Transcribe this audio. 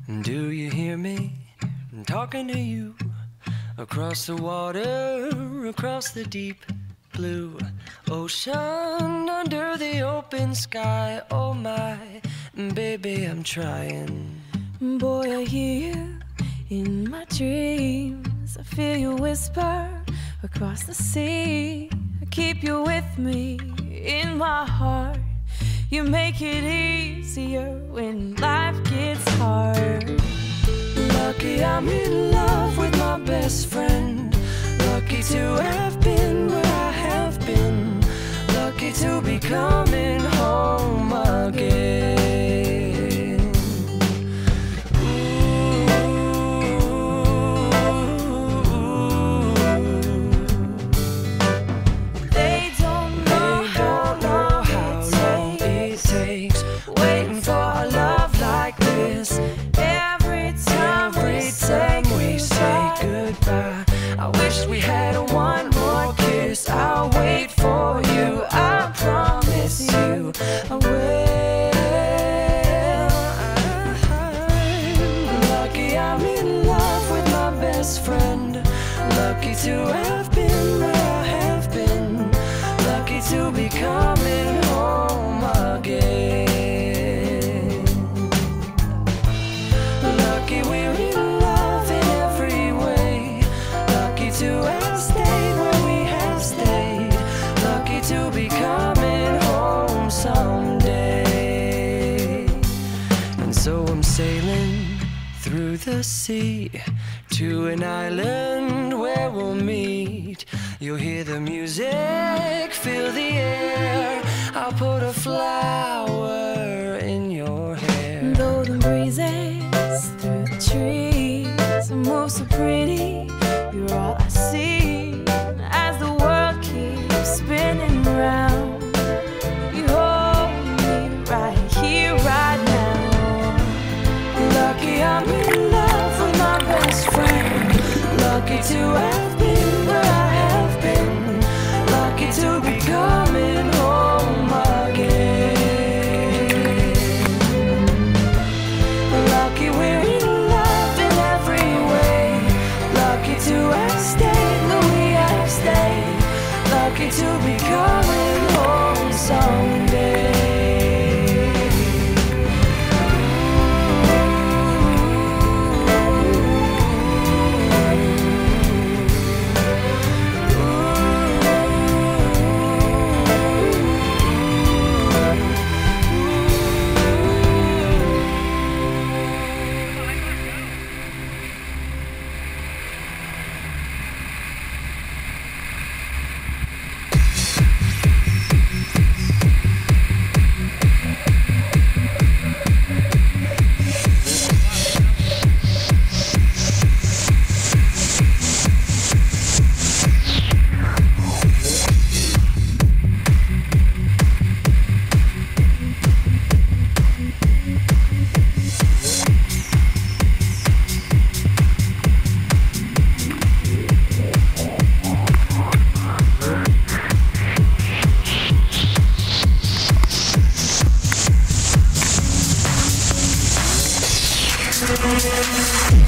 Do you hear me? I'm talking to you. Across the water, across the deep blue ocean, under the open sky. Oh my, baby, I'm trying. Boy, I hear you in my dreams. I feel you whisper across the sea. I keep you with me in my heart. You make it easier when life gets hard. Lucky I'm in love with my best friend. Lucky to have been where I have been. Lucky to be coming home again. They don't know how long it takes Waiting for a love like this. every time We say goodbye. I wish we had one more kiss. I'll wait for you. I promise you I will. Lucky I'm in love with my best friend. Lucky to have been where I have been. Lucky to be coming home again. Lucky we're in love in every way. Lucky to have stayed where we have stayed. Lucky to be coming home someday. And so I'm sailing through the sea to an island where we'll meet. You'll hear the music, feel the air. I'll put a flower in your hair. golden breezes through the trees move so pretty. You're all I see as the world keeps spinning round. You hold me right here, right now. Lucky I'm in love with my best friend. Lucky to have been where I have been. Lucky to be coming home again. Lucky we're in love in every way. Lucky to have stayed where we have stayed. Lucky to be coming home someday. We'll be right back.